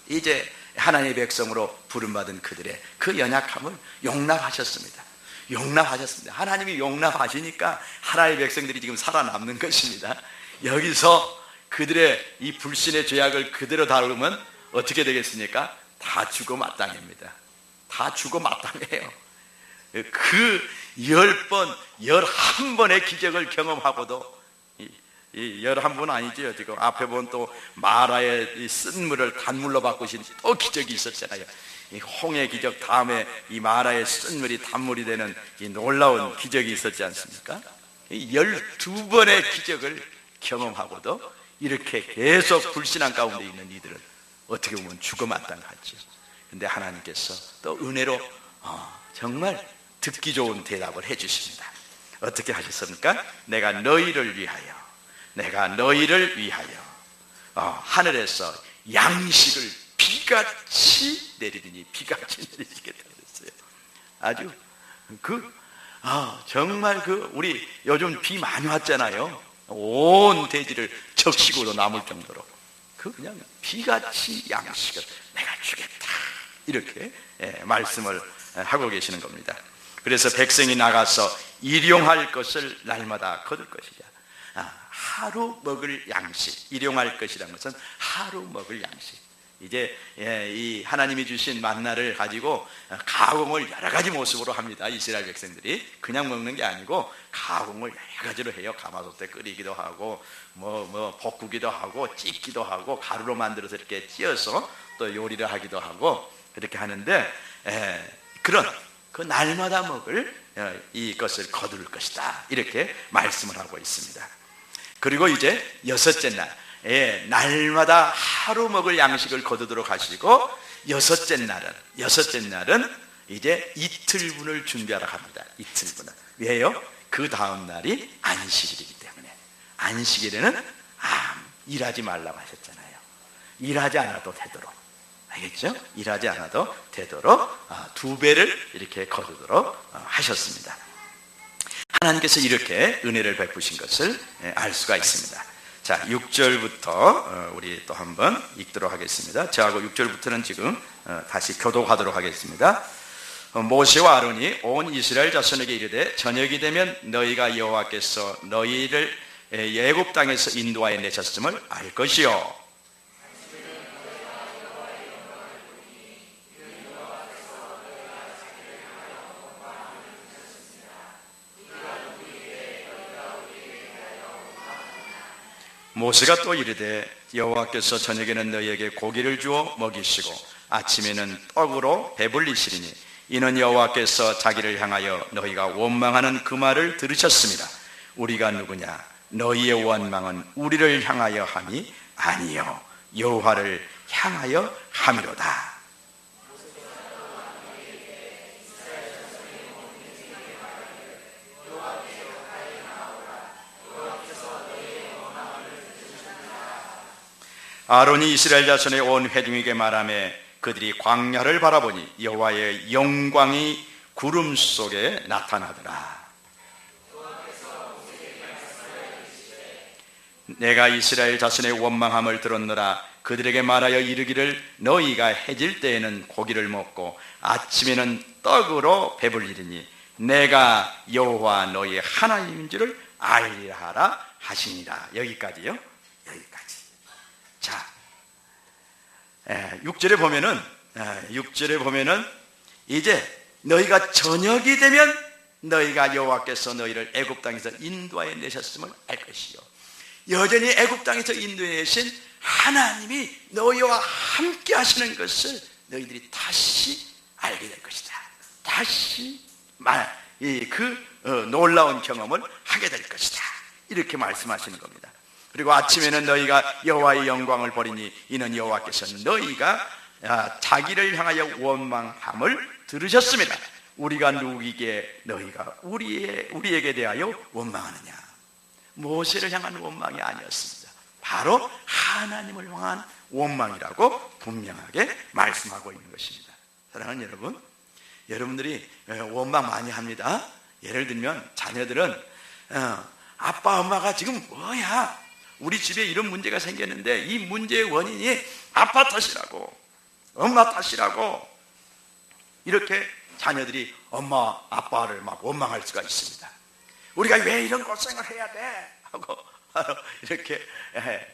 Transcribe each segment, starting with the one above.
이제 하나님의 백성으로 부름받은 그들의 그 연약함을 용납하셨습니다. 하나님이 용납하시니까 하나님의 백성들이 지금 살아남는 것입니다. 여기서 그들의 이 불신의 죄악을 그대로 다루면 어떻게 되겠습니까? 다 죽어 마땅합니다. 다 죽어 마땅해요. 그 10번, 11번의 기적을 경험하고도, 11번 아니죠. 지금 앞에 보면 또 마라의 쓴 물을 단물로 바꾸신 또 기적이 있었잖아요. 이 홍해 기적 다음에 이 마라의 쓴 물이 단물이 되는 이 놀라운 기적이 있었지 않습니까? 12번의 기적을 경험하고도 이렇게 계속 불신한 가운데 있는 이들은 어떻게 보면 죽어 마땅하죠. 근데 하나님께서 또 은혜로 정말 듣기 좋은 대답을 해주십니다. 어떻게 하셨습니까? 내가 너희를 위하여 하늘에서 양식을 비같이 내리리니, 비같이 내리시겠다 그랬어요. 아주 정말 우리 요즘 비 많이 왔잖아요. 온 대지를 적식으로 남을 정도로 그냥 비같이 양식을 내가 주겠다, 이렇게 말씀을 하고 계시는 겁니다. 그래서 백성이 나가서 일용할 것을 날마다 거둘 것이다. 하루 먹을 양식, 일용할 것이라는 것은 하루 먹을 양식. 이제 이 하나님이 주신 만나를 가지고 가공을 여러 가지 모습으로 합니다. 이스라엘 백성들이 그냥 먹는 게 아니고 가공을 여러 가지로 해요. 가마솥에 끓이기도 하고 볶기도 하고 찢기도 하고 가루로 만들어서 이렇게 찧어서 또 요리를 하기도 하고 그렇게 하는데, 그런 그 날마다 먹을 이것을 거둘 것이다, 이렇게 말씀을 하고 있습니다. 그리고 이제 여섯째 날, 날마다 하루 먹을 양식을 거두도록 하시고, 여섯째 날은 이제 이틀분을 준비하라 합니다. 이틀분을. 왜요? 그 다음 날이 안식일이기 때문에. 안식일에는 일하지 말라고 하셨잖아요. 일하지 않아도 되도록, 알겠죠? 일하지 않아도 되도록 2배를 이렇게 거두도록 하셨습니다. 하나님께서 이렇게 은혜를 베푸신 것을 알 수가 있습니다. 자, 6절부터 우리 또 한번 읽도록 하겠습니다. 저하고 6절부터는 지금 다시 교독하도록 하겠습니다. 모세와 아론이 온 이스라엘 자손에게 이르되, 저녁이 되면 너희가 여호와께서 너희를 애굽 땅에서 인도하여 내셨음을 알 것이요, 모세가 또 이르되, 여호와께서 저녁에는 너희에게 고기를 주어 먹이시고 아침에는 떡으로 배불리시리니 이는 여호와께서 자기를 향하여 너희가 원망하는 그 말을 들으셨습니다. 우리가 누구냐? 너희의 원망은 우리를 향하여 함이 아니요 여호와를 향하여 함이로다. 아론이 이스라엘 자손의 온 회중에게 말하며 그들이 광야를 바라보니 여호와의 영광이 구름 속에 나타나더라. 내가 이스라엘 자손의 원망함을 들었노라. 그들에게 말하여 이르기를, 너희가 해질 때에는 고기를 먹고 아침에는 떡으로 배불리리니 내가 여호와 너희의 하나님인 줄을 알리라 하라 하시니라. 여기까지요. 여기까지. 자, 6절에 보면은 이제 너희가 저녁이 되면 너희가 여호와께서 너희를 애굽 땅에서 인도하여 내셨음을 알 것이요, 여전히 애굽 땅에서 인도해 내신 하나님이 너희와 함께 하시는 것을 너희들이 다시 알게 될 것이다. 다시 놀라운 경험을 하게 될 것이다, 이렇게 말씀하시는 겁니다. 그리고 아침에는 너희가 여호와의 영광을 보리니 이는 여호와께서 너희가 자기를 향하여 원망함을 들으셨습니다. 우리가 누구이기에 너희가 우리에게 대하여 원망하느냐? 모세를 향한 원망이 아니었습니다. 바로 하나님을 향한 원망이라고 분명하게 말씀하고 있는 것입니다. 사랑하는 여러분, 여러분들이 원망 많이 합니다. 예를 들면 자녀들은 아빠 엄마가 지금 뭐야? 우리 집에 이런 문제가 생겼는데 이 문제의 원인이 아빠 탓이라고, 엄마 탓이라고 이렇게 자녀들이 엄마 아빠를 막 원망할 수가 있습니다. 우리가 왜 이런 고생을 해야 돼? 하고 이렇게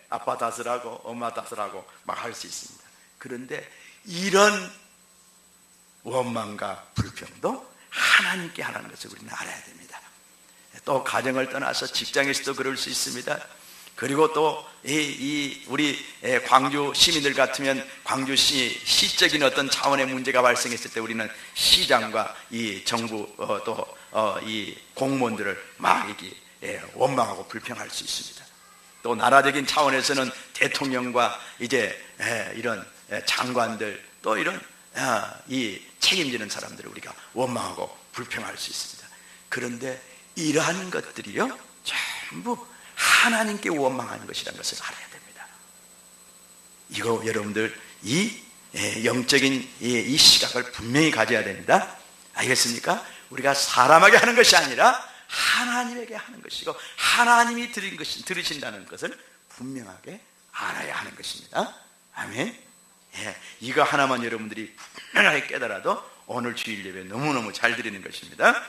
아빠 탓을 하고 엄마 탓을 하고 막 할 수 있습니다. 그런데 이런 원망과 불평도 하나님께 하라는 것을 우리는 알아야 됩니다. 또 가정을 떠나서 직장에서도 그럴 수 있습니다. 그리고 또 우리 광주 시민들 같으면 광주시 시적인 어떤 차원의 문제가 발생했을 때 우리는 시장과 이 정부 또 이 공무원들을 막 이렇게 원망하고 불평할 수 있습니다. 또 나라적인 차원에서는 대통령과 이제 이런 장관들 또 이런 이 책임지는 사람들을 우리가 원망하고 불평할 수 있습니다. 그런데 이러한 것들이요 전부 하나님께 원망하는 것이라는 것을 알아야 됩니다. 이거 여러분들 이 영적인 이 시각을 분명히 가져야 됩니다. 알겠습니까? 우리가 사람에게 하는 것이 아니라 하나님에게 하는 것이고 하나님이 들으신다는 것을 분명하게 알아야 하는 것입니다. 아멘. 이거 하나만 여러분들이 분명하게 깨달아도 오늘 주일 예배 너무너무 잘 드리는 것입니다.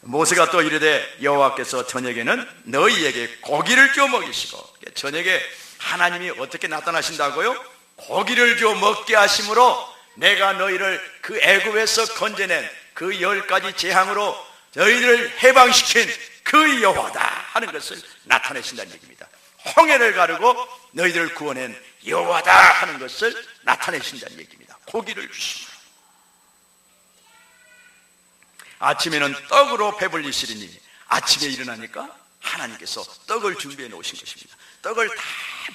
모세가 또 이르되 여호와께서 저녁에는 너희에게 고기를 줘 먹이시고, 저녁에 하나님이 어떻게 나타나신다고요? 고기를 줘 먹게 하심으로 내가 너희를 그 애굽에서 건져낸 그 10가지 재앙으로 너희를 해방시킨 그 여호와다 하는 것을 나타내신다는 얘기입니다. 홍해를 가르고 너희들을 구원한 여호와다 하는 것을 나타내신다는 얘기입니다. 고기를 주시므로 아침에는 떡으로 배불리시리니, 아침에 일어나니까 하나님께서 떡을 준비해 놓으신 것입니다. 떡을 다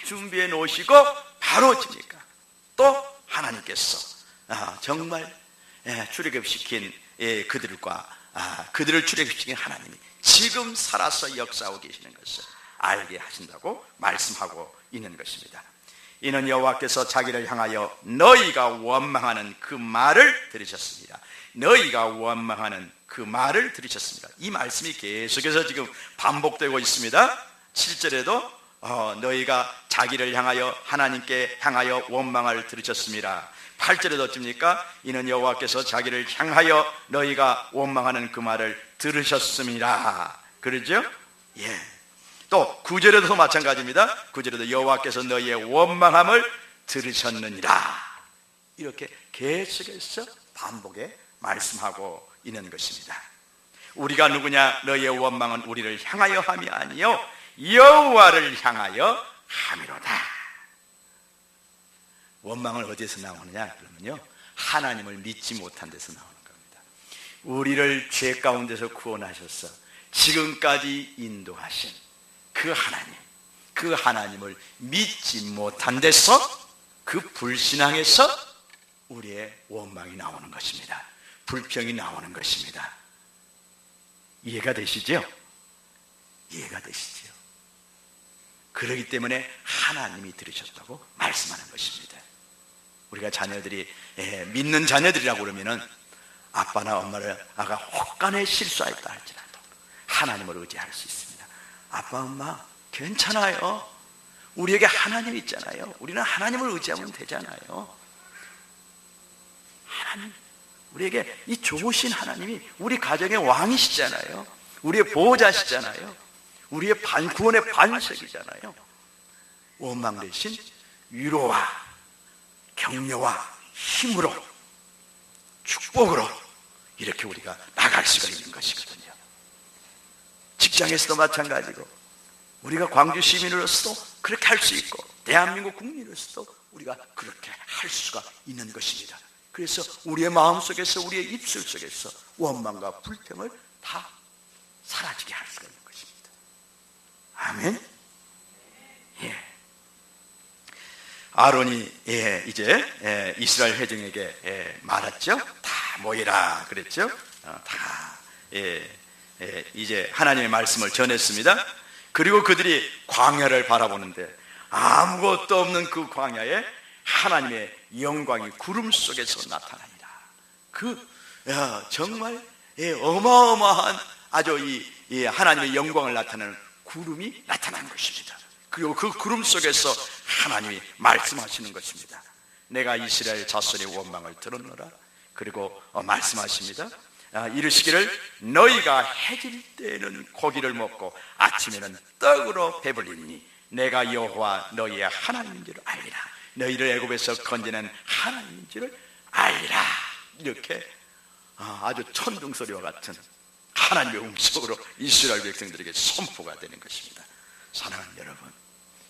준비해 놓으시고 바로 집니까? 또 하나님께서 정말 출애굽시킨 그들과 그들을 출애굽시킨 하나님이 지금 살아서 역사하고 계시는 것을 알게 하신다고 말씀하고 있는 것입니다. 이는 여호와께서 자기를 향하여 너희가 원망하는 그 말을 들으셨습니다. 너희가 원망하는 그 말을 들으셨습니다. 이 말씀이 계속해서 지금 반복되고 있습니다. 7절에도 너희가 자기를 향하여 하나님께 향하여 원망을 들으셨습니다. 8절에도 어떻습니까? 이는 여호와께서 자기를 향하여 너희가 원망하는 그 말을 들으셨습니다. 그러죠? 예. 또 9절에도 마찬가지입니다. 9절에도 여호와께서 너희의 원망함을 들으셨느니라. 이렇게 계속해서 반복해 말씀하고 있는 것입니다. 우리가 누구냐? 너희의 원망은 우리를 향하여 함이 아니요 여호와를 향하여 함이로다. 원망은 어디에서 나오느냐? 그러면요 하나님을 믿지 못한 데서 나오는 겁니다. 우리를 죄 가운데서 구원하셔서 지금까지 인도하신 그 하나님을 믿지 못한 데서, 그 불신앙에서 우리의 원망이 나오는 것입니다. 불평이 나오는 것입니다. 이해가 되시죠? 이해가 되시죠? 그렇기 때문에 하나님이 들으셨다고 말씀하는 것입니다. 우리가 자녀들이 믿는 자녀들이라고 그러면은 아빠나 엄마를 아가 혹간에 실수했다 할지라도 하나님을 의지할 수 있습니다. 아빠 엄마 괜찮아요. 우리에게 하나님 있잖아요. 우리는 하나님을 의지하면 되잖아요. 하나님, 우리에게 이 좋으신 하나님이 우리 가정의 왕이시잖아요. 우리의 보호자시잖아요. 우리의 구원의 반석이잖아요. 원망 대신 위로와 격려와 힘으로, 축복으로 이렇게 우리가 나갈 수가 있는 것이거든요. 직장에서도 마찬가지고, 우리가 광주 시민으로서도 그렇게 할 수 있고, 대한민국 국민으로서도 우리가 그렇게 할 수가 있는 것입니다. 그래서 우리의 마음속에서, 우리의 입술 속에서 원망과 불평을 다 사라지게 할 수가 있는 것입니다. 아멘. 예. 아론이 이제 이스라엘 회중에게 말했죠. 다 모이라 그랬죠. 다 이제 하나님의 말씀을 전했습니다. 그리고 그들이 광야를 바라보는데 아무것도 없는 그 광야에 하나님의 영광이 구름 속에서 나타납니다. 정말 어마어마한 아주 이 하나님의 영광을 나타내는 구름이 나타난 것입니다. 그리고 그 구름 속에서 하나님이 말씀하시는 것입니다. 내가 이스라엘 자손의 원망을 들었노라. 그리고 말씀하십니다. 이르시기를 너희가 해질 때에는 고기를 먹고 아침에는 떡으로 배불리니 내가 여호와 너희의 하나님인 줄 알리라. 너희를 애굽에서 건지는 하나님인 줄 알리라. 이렇게 아주 천둥소리와 같은 하나님의 음성으로 이스라엘 백성들에게 선포가 되는 것입니다. 사랑하는 여러분,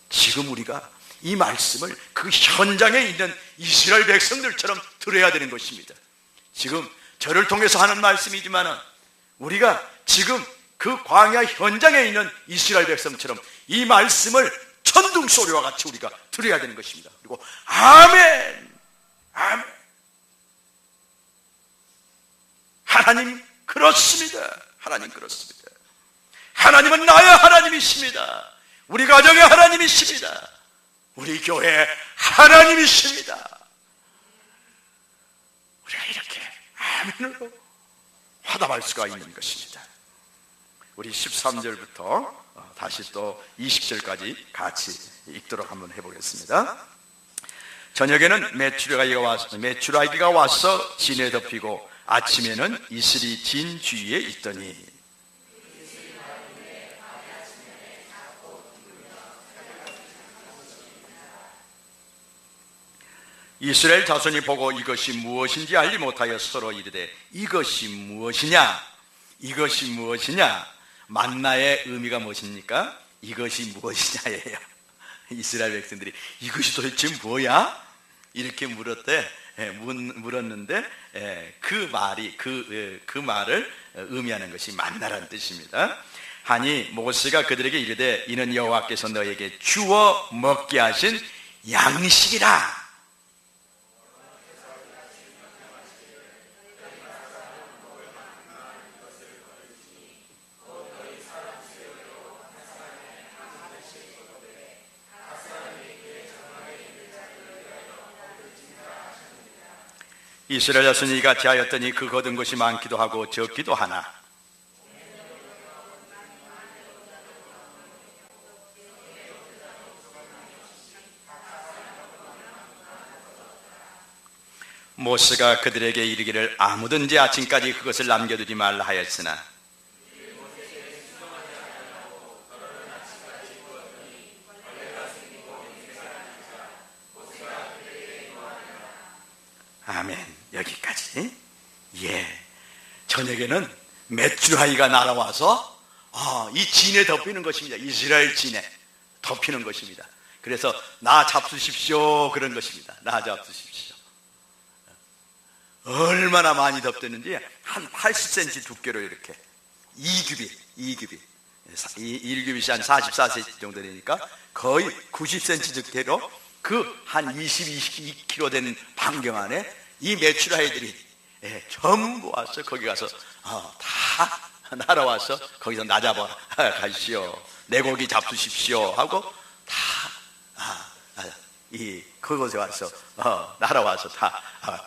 지금 우리가 이 말씀을 그 현장에 있는 이스라엘 백성들처럼 들어야 되는 것입니다. 지금 저를 통해서 하는 말씀이지만 우리가 지금 그 광야 현장에 있는 이스라엘 백성처럼 이 말씀을 천둥소리와 같이 우리가 들어야 되는 것입니다. 그리고 아멘, 아멘. 하나님 그렇습니다. 하나님 그렇습니다. 하나님은 나의 하나님이십니다. 우리 가정의 하나님이십니다. 우리 교회의 하나님이십니다. 우리가 이렇게 아멘으로 화답할 수가 있는 것입니다. 우리 13절부터 다시 또 20절까지 같이 읽도록 한번 해보겠습니다. 저녁에는 메추라기가 와서 진에 덮이고 아침에는 이슬이 진 주위에 있더니 이스라엘 자손이 보고 이것이 무엇인지 알지 못하여 서로 이르되 이것이 무엇이냐? 이것이 무엇이냐? 만나의 의미가 무엇입니까? 이것이 무엇이냐예요. 이스라엘 백성들이 이것이 도대체 뭐야? 이렇게 물었는데 그 말이 그 말을 의미하는 것이 만나라는 뜻입니다. 하니 모세가 그들에게 이르되 이는 여호와께서 너에게 주어 먹게 하신 양식이라. 이스라엘 자손이 이같이 하였더니 그 거둔 것이 많기도 하고 적기도 하나 모세가 그들에게 이르기를 아무든지 아침까지 그것을 남겨두지 말라 하였으나 아멘. 여기까지. 저녁에는 메추라기가 날아와서 이 진에 덮이는 것입니다. 이스라엘 진에 덮이는 것입니다. 그래서 나 잡수십시오 그런 것입니다. 나 잡수십시오. 얼마나 많이 덮였는지 한 80cm 두께로 이렇게 2규빗 1규빗이 한 44cm 정도 되니까 거의 90cm 두께로 그 한 22km 되는 반경 안에 이 메추라기들이 전부 와서 거기 가서 다 날아와서 거기서 나 잡아 가시오, 내 고기 잡수십시오 하고 다 그곳에 와서 날아와서 다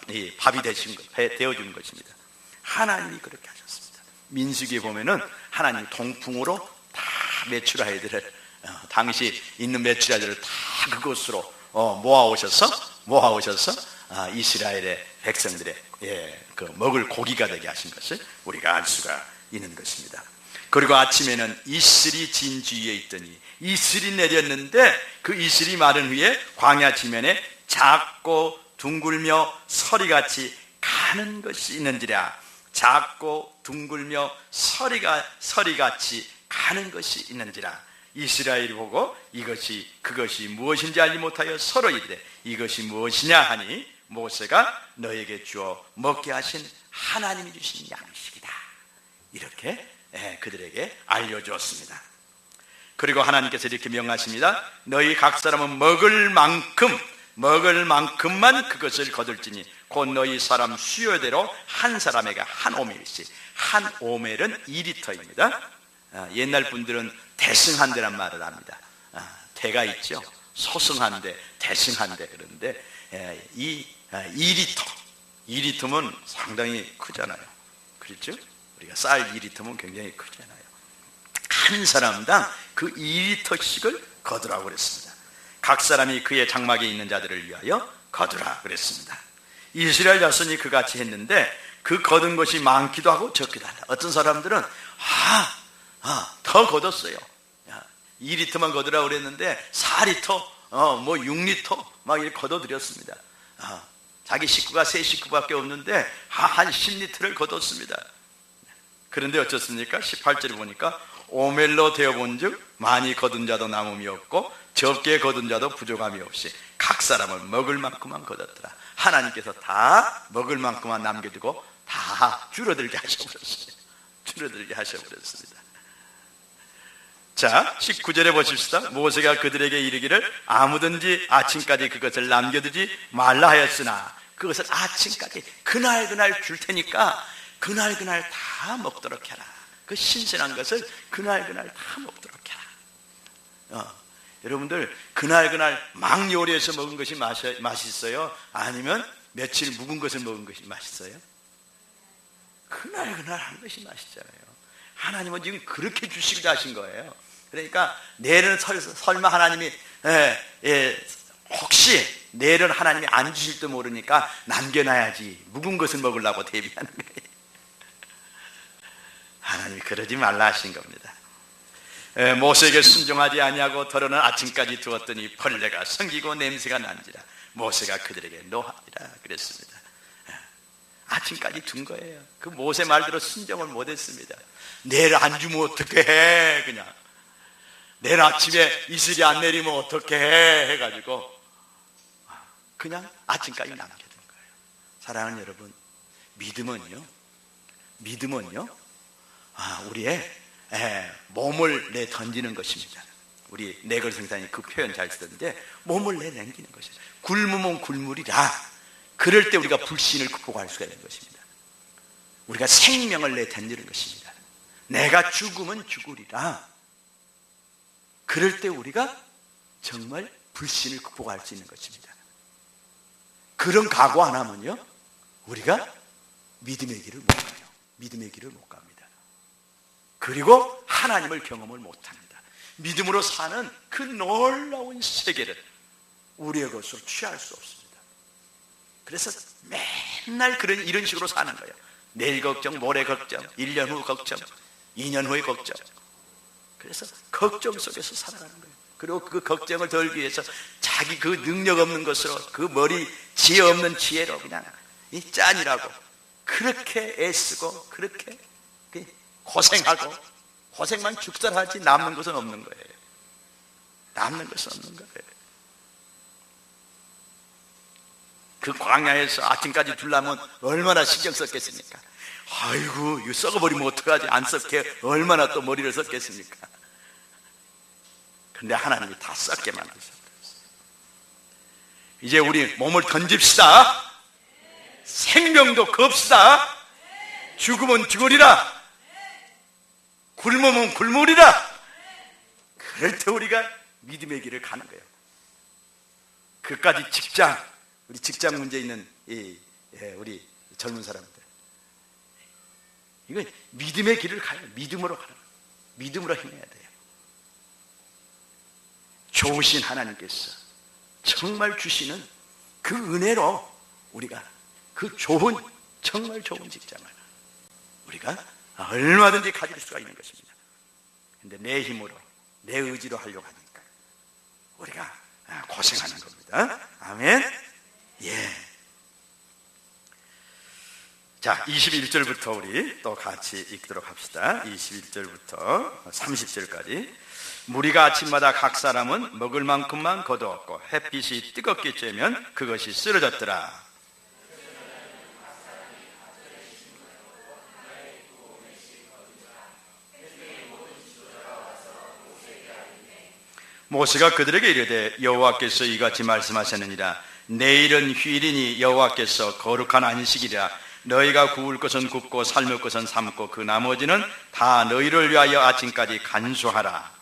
이 밥이 되어주는 것입니다. 하나님이 그렇게 하셨습니다. 민수기에 보면은 하나님 동풍으로 다 메추라기들을 당시 있는 메추라기들을 다 그곳으로 모아오셔서 이스라엘의 백성들의 먹을 고기가 되게 하신 것을 우리가 알 수가 있는 것입니다. 그리고 아침에는 이슬이 진 주위에 있더니 이슬이 내렸는데 그 이슬이 마른 후에 광야 지면에 작고 둥글며 서리같이 가는 것이 있는지라. 작고 둥글며 서리같이 가는 것이 있는지라. 이스라엘이 보고 그것이 무엇인지 알지 못하여 서로 이르되 이것이 무엇이냐 하니 모세가 너에게 주어 먹게 하신 하나님이 주신 양식이다. 이렇게 그들에게 알려주었습니다. 그리고 하나님께서 이렇게 명하십니다. 너희 각 사람은 먹을 만큼만 그것을 거둘지니 곧 너희 사람 수요대로 한 사람에게 한 오멜씩. 한 오멜은 2리터입니다. 옛날 분들은 대승한대란 말을 합니다. 대가 있죠. 소승한대, 대승한대. 그런데 이 2리터면 상당히 크잖아요. 그렇죠? 우리가 쌀 2리터면 굉장히 크잖아요. 한 사람당 그 2리터씩을 거두라고 그랬습니다. 각 사람이 그의 장막에 있는 자들을 위하여 거두라 그랬습니다. 이스라엘 자손이 그같이 했는데 그 거둔 것이 많기도 하고 적기도 하다. 어떤 사람들은 더 거뒀어요. 2리터만 거두라 그랬는데 4리터, 6리터 막 이렇게 거둬들였습니다. 자기 식구가 3식구밖에 없는데 한 10리터를 거뒀습니다. 그런데 어쩌습니까? 18절에 보니까 오멜로 되어본 즉 많이 거둔 자도 남음이 없고 적게 거둔 자도 부족함이 없이 각 사람은 먹을 만큼만 거뒀더라. 하나님께서 다 먹을 만큼만 남겨두고 다 줄어들게 하셔버렸어요. 줄어들게 하셔버렸습니다. 자, 19절에 보십시다. 모세가 그들에게 이르기를 아무든지 아침까지 그것을 남겨두지 말라 하였으나 그것을 아침까지 그날 줄 테니까 그날 다 먹도록 해라. 그 신선한 것을 그날 다 먹도록 해라. 여러분들 그날 막 요리해서 먹은 것이 맛있어요? 아니면 며칠 묵은 것을 먹은 것이 맛있어요? 그날 한 것이 맛있잖아요. 하나님은 지금 그렇게 주시기도 하신 거예요. 그러니까 내일은 설마 하나님이 혹시 내일은 하나님이 안 주실지도 모르니까 남겨놔야지 묵은 것을 먹으려고 대비하는 거예요. 하나님이 그러지 말라 하신 겁니다. 모세에게 순종하지 아니하고 덜어는 아침까지 두었더니 벌레가 성기고 냄새가 난지라 모세가 그들에게 노하니라 그랬습니다. 아침까지 둔 거예요. 그 모세 말대로 순종을 못했습니다. 내일 안 주면 어떻게 해? 그냥 내일 아침에 이슬이 안 내리면 어떻게 해? 해가지고 그냥 아침까지 남겨둔 거예요. 사랑하는 여러분, 믿음은요 우리의 몸을 내 던지는 것입니다. 우리 내걸 성사님 그 표현 잘 쓰던데 몸을 내 남기는 것입니다. 굶으면 굶으리라. 그럴 때 우리가 불신을 극복할 수가 있는 것입니다. 우리가 생명을 내 던지는 것입니다. 내가 죽으면 죽으리라. 그럴 때 우리가 정말 불신을 극복할 수 있는 것입니다. 그런 각오 안 하면요 우리가 믿음의 길을 못 가요. 믿음의 길을 못 갑니다. 그리고 하나님을 경험을 못합니다. 믿음으로 사는 그 놀라운 세계를 우리의 것으로 취할 수 없습니다. 그래서 맨날 이런 식으로 사는 거예요. 내일 걱정, 모레 걱정, 1년 후 걱정, 2년 후의 걱정. 그래서 걱정 속에서 살아가는 거예요. 그리고 그 걱정을 덜기 위해서 자기 그 능력 없는 것으로 그 머리 지혜 없는 지혜로 그냥 이 짠이라고 그렇게 애쓰고 그렇게 고생하고 고생만 죽살하지 남는 것은 없는 거예요. 남는 것은 없는 거예요. 그 광야에서 아침까지 두려면 얼마나 신경 썼겠습니까? 아이고 이거 썩어버리면 어떡하지? 안 썩게 얼마나 또 머리를 썼겠습니까? 근데 하나님이 다 썩게 만드셨어요. 이제 우리 몸을 던집시다. 생명도 겁시다. 죽으면 죽으리라. 굶으면 굶으리라. 그럴 때 우리가 믿음의 길을 가는 거예요. 그까지 우리 직장 문제 있는 우리 젊은 사람들, 이거 믿음의 길을 가요. 믿음으로 가는 거예요. 믿음으로 행해야 돼요. 좋으신 하나님께서 정말 주시는 그 은혜로 우리가 그 정말 좋은 직장을 우리가 얼마든지 가질 수가 있는 것입니다. 근데 내 힘으로 내 의지로 하려고 하니까 우리가 고생하는 겁니다. 아멘. 예. 자, 21절부터 우리 또 같이 읽도록 합시다. 21절부터 30절까지. 무리가 아침마다 각 사람은 먹을 만큼만 거두었고 햇빛이 뜨겁게 쬐면 그것이 쓰러졌더라. 모세가 그들에게 이르되 여호와께서 이같이 말씀하셨느니라. 내일은 휴일이니 여호와께서 거룩한 안식이라. 너희가 구울 것은 굽고 삶을 것은 삶고 그 나머지는 다 너희를 위하여 아침까지 간수하라.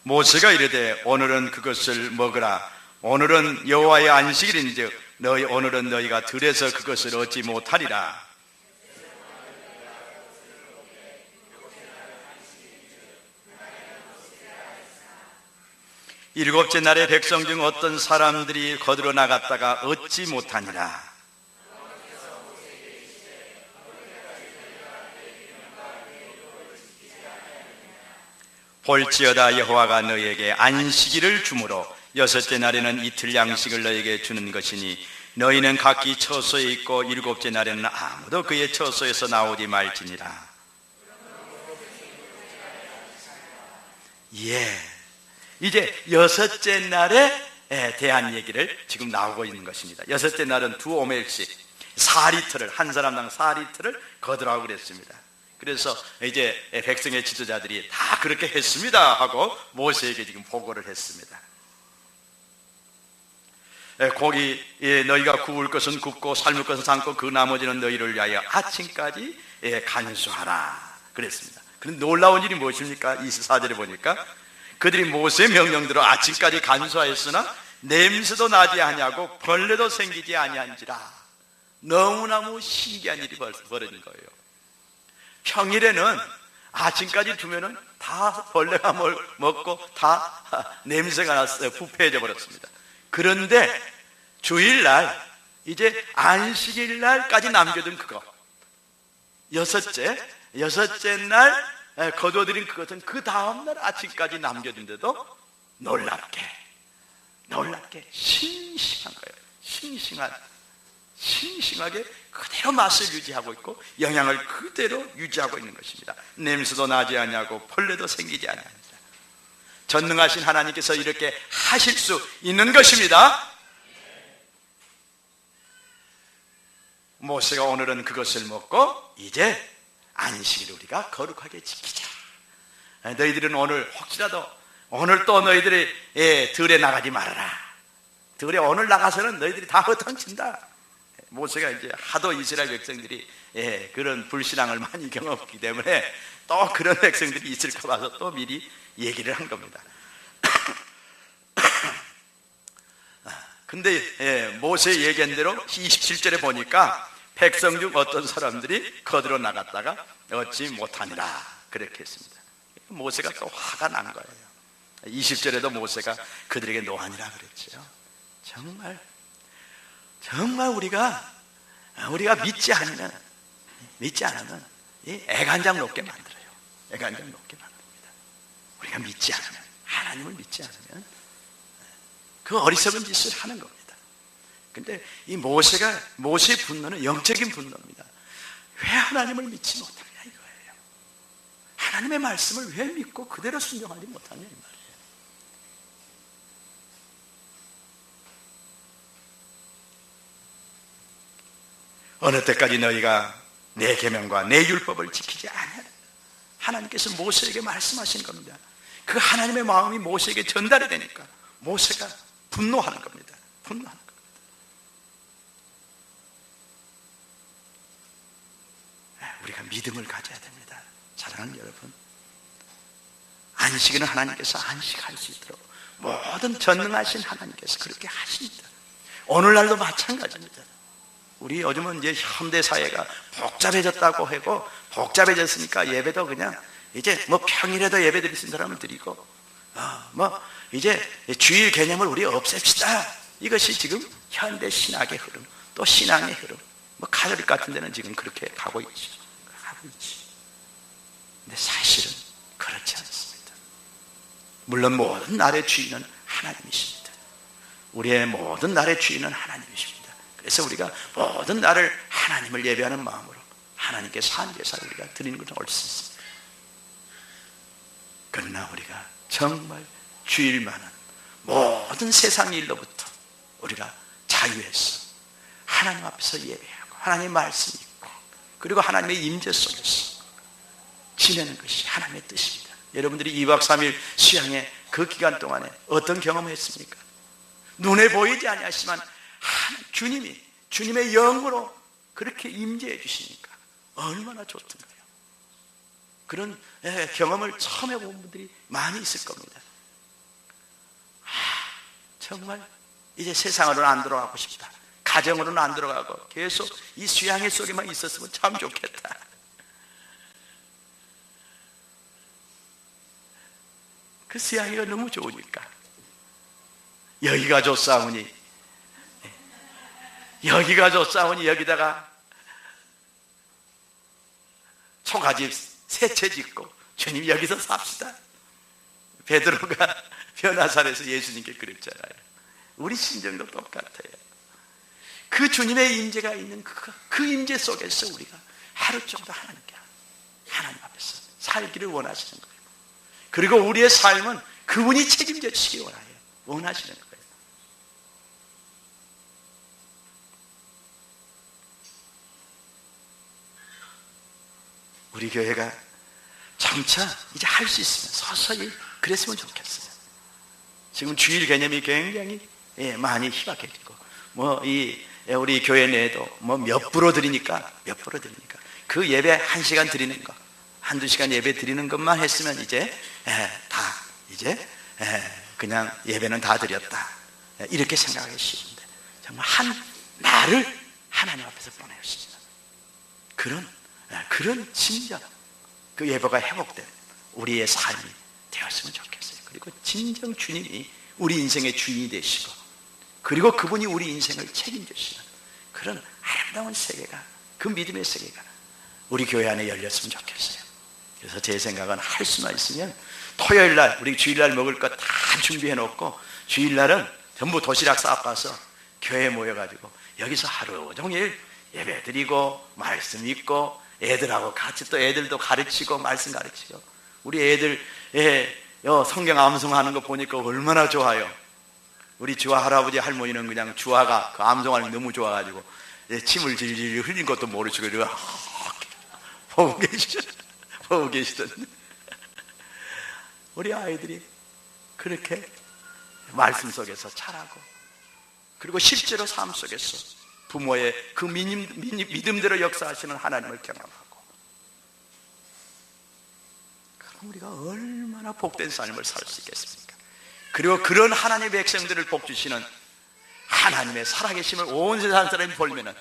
모세가 이르되 오늘은 그것을 먹으라. 오늘은 여호와의 안식일인즉 오늘은 너희가 들에서 그것을 얻지 못하리라. 일곱째 날에 백성 중 어떤 사람들이 거들어 나갔다가 얻지 못하니라. 볼지어다 여호와가 너희에게 안식일을 주므로 여섯째 날에는 이틀 양식을 너희에게 주는 것이니 너희는 각기 처소에 있고 일곱째 날에는 아무도 그의 처소에서 나오지 말지니라. 이제 여섯째 날에 대한 얘기를 지금 나오고 있는 것입니다. 여섯째 날은 2오멜씩 4리터를 한 사람당 4리터를 거두라고 그랬습니다. 그래서 이제 백성의 지도자들이 다 그렇게 했습니다 하고 모세에게 지금 보고를 했습니다. 고기 너희가 구울 것은 굽고 삶을 것은 삶고 그 나머지는 너희를 위하여 아침까지 간수하라 그랬습니다. 그런데 놀라운 일이 무엇입니까? 24절에 보니까 그들이 모세의 명령대로 아침까지 간수하였으나 냄새도 나지 아니하고 벌레도 생기지 아니한지라. 너무너무 신기한 일이 벌어진 거예요. 평일에는 아침까지 두면은 다 벌레가 먹고 다 냄새가 났어요. 부패해져 버렸습니다. 그런데 주일날 이제 안식일날까지 남겨둔 그거 여섯째 날 거둬들인 그것은 그 다음날 아침까지 남겨둔데도 놀랍게 싱싱한 거예요. 싱싱하게 그대로 맛을 유지하고 있고 영양을 그대로 유지하고 있는 것입니다. 냄새도 나지 아니하고 벌레도 생기지 아니합니다. 전능하신 하나님께서 이렇게 하실 수 있는 것입니다. 모세가 오늘은 그것을 먹고 이제 안식일을 우리가 거룩하게 지키자. 너희들은 오늘 혹시라도 오늘 또 너희들이 들에 나가지 말아라. 들에 오늘 나가서는 너희들이 다 허탕친다. 모세가 이제 하도 이스라엘 백성들이 그런 불신앙을 많이 경험했기 때문에 또 그런 백성들이 있을까 봐서 또 미리 얘기를 한 겁니다. 근데 모세 얘기한 대로 27절에 보니까 백성 중 어떤 사람들이 거들어 나갔다가 얻지 못하니라 그렇게 했습니다. 모세가 또 화가 난 거예요. 20절에도 모세가 그들에게 노하니라 그랬죠. 정말 우리가 믿지 않으면 이 애간장 놓게 만들어요. 애간장 놓게 만듭니다. 우리가 믿지 않으면, 하나님을 믿지 않으면 그 어리석은 짓을 하는 겁니다. 근데 이 모세의 분노는 영적인 분노입니다. 왜 하나님을 믿지 못하냐 이거예요. 하나님의 말씀을 왜 믿고 그대로 순종하지 못하냐 이 말이에요. 어느 때까지 너희가 내 계명과 내 율법을 지키지 않냐. 하나님께서 모세에게 말씀하신 겁니다. 그 하나님의 마음이 모세에게 전달이 되니까 모세가 분노하는 겁니다. 우리가 믿음을 가져야 됩니다. 사랑하는 여러분, 안식일은 하나님께서 안식할 수 있도록 모든 전능하신 하나님께서 그렇게 하십니다. 오늘날도 마찬가지입니다. 우리 요즘은 이제 현대 사회가 복잡해졌다고 하고 복잡해졌으니까 예배도 그냥 이제 평일에도 예배 드릴 수 있는 사람을 드리고 이제 주일 개념을 우리 없앱시다. 이것이 지금 현대 신학의 흐름, 또 신앙의 흐름. 가톨릭 같은 데는 지금 그렇게 가고 있죠. 근데 사실은 그렇지 않습니다. 물론 모든 날의 주인은 하나님이십니다. 우리의 모든 날의 주인은 하나님이십니다. 그래서 우리가 모든 날을 하나님을 예배하는 마음으로 하나님께 산 제사를 우리가 드리는 것은 옳지 있습니다. 그러나 우리가 정말 주일만은 모든 세상 일로부터 우리가 자유해서 하나님 앞에서 예배하고 하나님의 말씀이 있고 그리고 하나님의 임재 속에서 지내는 것이 하나님의 뜻입니다. 여러분들이 2박 3일 수양의 그 기간 동안에 어떤 경험을 했습니까? 눈에 보이지 아니하지만 주님의 영으로 그렇게 임재해 주시니까 얼마나 좋던가요. 그런 경험을 처음 해본 분들이 많이 있을 겁니다. 정말 이제 세상으로는 안 들어가고 싶다. 가정으로는 안 들어가고 계속 이 수양회 속에만 있었으면 참 좋겠다. 그 수양회가 너무 좋으니까 여기가 좋사오니, 여기가 좋사오니 여기다가 초가집 세 채 짓고 주님 여기서 삽시다. 베드로가 변화산에서 예수님께 그랬잖아요. 우리 심정도 똑같아요. 그 주님의 임재가 있는 그 임재 속에서 우리가 하루 정도 하나님 앞에서 살기를 원하시는 거예요. 그리고 우리의 삶은 그분이 책임져 주시기 원하시는 거예요. 우리 교회가 점차 이제 할 수 있으면 서서히 그랬으면 좋겠어요. 지금 주일 개념이 굉장히 많이 희박해지고 우리 교회 내에도 몇 프로 드리니까 그 예배 1시간 드리는 거, 한두 시간 예배 드리는 것만 했으면 이제 그냥 예배는 다 드렸다, 이렇게 생각하기 쉬운데, 정말 한 날을 하나님 앞에서 보내주시는 그런 진정, 그 예배가 회복된 우리의 삶이 되었으면 좋겠어요. 그리고 진정 주님이 우리 인생의 주인이 되시고, 그리고 그분이 우리 인생을 책임지시는 그런 아름다운 세계가, 그 믿음의 세계가 우리 교회 안에 열렸으면 좋겠어요. 그래서 제 생각은 할 수만 있으면 토요일날 우리 주일날 먹을 거 다 준비해 놓고, 주일날은 전부 도시락 싸가서 교회에 모여가지고 여기서 하루 종일 예배 드리고 말씀 읽고, 애들하고 같이 또 애들도 가르치고 말씀 가르치고, 우리 애들 성경 암송하는 거 보니까 얼마나 좋아요. 우리 주아 할아버지 할머니는 그냥 주아가 그 암송하는 게 너무 좋아가지고 침을 질질 흘린 것도 모르시고 보고 계시던 우리 아이들이 그렇게 말씀 속에서 자라고, 그리고 실제로 삶 속에서 부모의 그 믿음대로 역사하시는 하나님을 경험하고, 그럼 우리가 얼마나 복된 삶을 살 수 있겠습니까? 그리고 그런 하나님의 백성들을 복주시는 하나님의 살아계심을 온 세상 사람이 보면은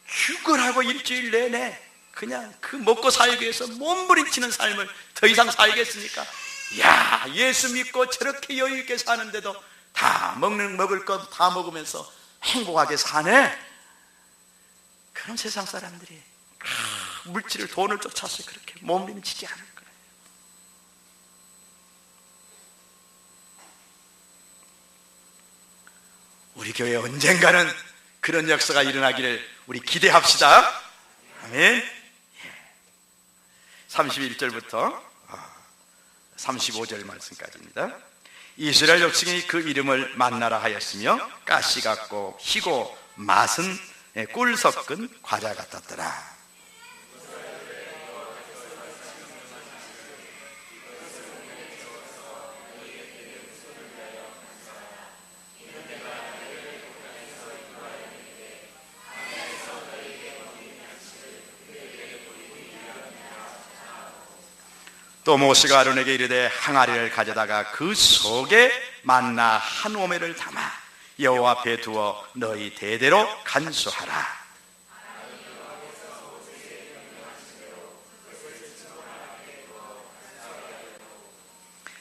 휴거하고 일주일 내내 그냥 그 먹고 살기 위해서 몸부림치는 삶을 더 이상 살겠습니까? 야, 예수 믿고 저렇게 여유 있게 사는데도 다 먹을 것 다 먹으면서 행복하게 사네. 그런 세상 사람들이 물질을, 돈을 쫓아서 그렇게 몸부림치지 않을 거예요. 우리 교회에 언젠가는 그런 역사가 일어나기를 우리 기대합시다. 아멘. 31절부터 35절 말씀까지입니다. 이스라엘 족속이 그 이름을 만나라 하였으며 가시 같고 희고 맛은 꿀 섞은 과자 같았더라. 또 모세가 아론에게 이르되 항아리를 가져다가 그 속에 만나 한 오매를 담아 여호와 앞에 두어 너희 대대로 간수하라.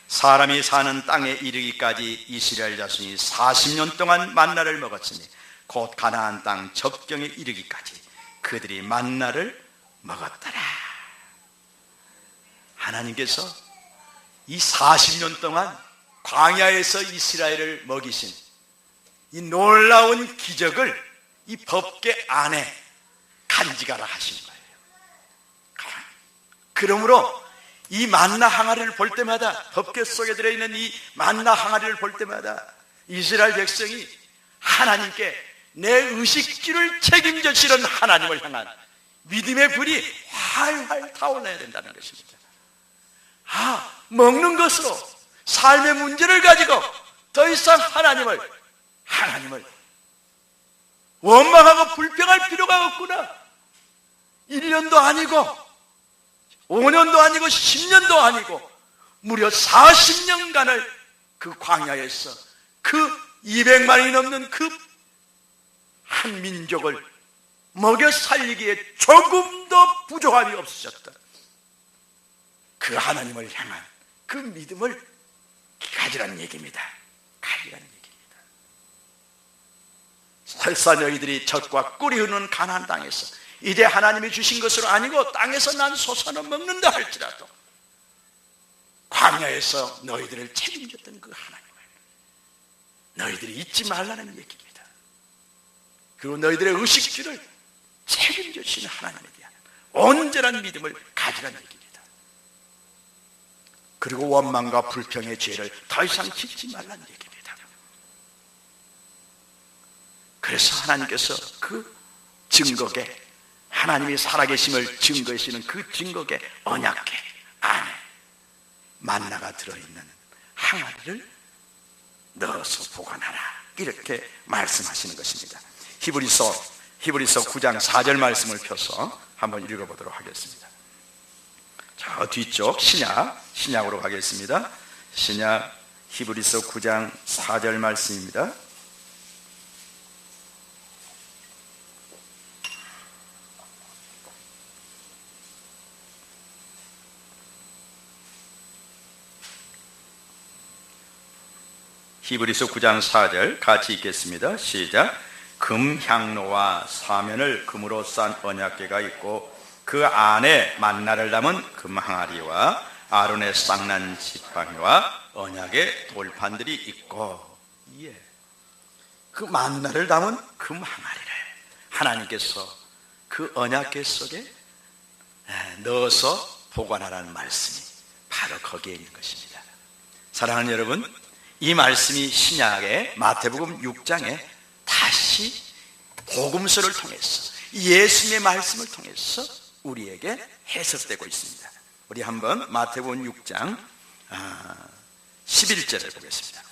사람이 사는 땅에 이르기까지 이스라엘 자손이 40년 동안 만나를 먹었으니 곧 가나안 땅 접경에 이르기까지 그들이 만나를 먹었더라. 하나님께서 이 40년 동안 광야에서 이스라엘을 먹이신 이 놀라운 기적을 이 법궤 안에 간직하라 하신 거예요. 그러므로 이 만나 항아리를 볼 때마다, 법궤 속에 들어있는 이 만나 항아리를 볼 때마다 이스라엘 백성이 하나님께 내 의식주를 책임져 주시는 하나님을 향한 믿음의 불이 활활 타올라야 된다는 것입니다. 먹는 것으로 삶의 문제를 가지고 더 이상 하나님을 원망하고 불평할 필요가 없구나. 1년도 아니고 5년도 아니고 10년도 아니고 무려 40년간을 그 광야에서 그 200만이 넘는 그 한 민족을 먹여 살리기에 조금 더 부족함이 없으셨다. 그 하나님을 향한 그 믿음을 가지라는 얘기입니다. 가지라는 얘기입니다. 설사 너희들이 젖과 꿀이 흐르는 가나안 땅에서 이제 하나님이 주신 것으로 아니고 땅에서 난 소산을 먹는다 할지라도 광야에서 너희들을 책임졌던 그 하나님을 너희들이 잊지 말라는 얘기입니다. 그리고 너희들의 의식주를 책임져 주시는 하나님에 대한 온전한 믿음을 가지라는 얘기입니다. 그리고 원망과 불평의 죄를 더 이상 짓지 말라는 얘기입니다. 그래서 하나님께서 그 증거계, 하나님이 살아계심을 증거하시는 그 증거계 언약계 안에 만나가 들어있는 항아리를 넣어서 보관하라, 이렇게 말씀하시는 것입니다. 히브리서 9장 4절 말씀을 펴서 한번 읽어보도록 하겠습니다. 자, 뒤쪽 신약으로 가겠습니다. 신약 히브리서 9장 4절 말씀입니다. 히브리서 9장 4절 같이 읽겠습니다. 시작. 금향로와 사면을 금으로 싼 언약궤가 있고 그 안에 만나를 담은 금항아리와 아론의 쌍난 지팡이와 언약의 돌판들이 있고, 그 만나를 담은 금항아리를 하나님께서 그 언약궤 속에 넣어서 보관하라는 말씀이 바로 거기에 있는 것입니다. 사랑하는 여러분, 이 말씀이 신약의 마태복음 6장에 다시 복음서를 통해서 예수님의 말씀을 통해서 우리에게 해석되고 있습니다. 우리 한번 마태복음 6장 11절을 보겠습니다.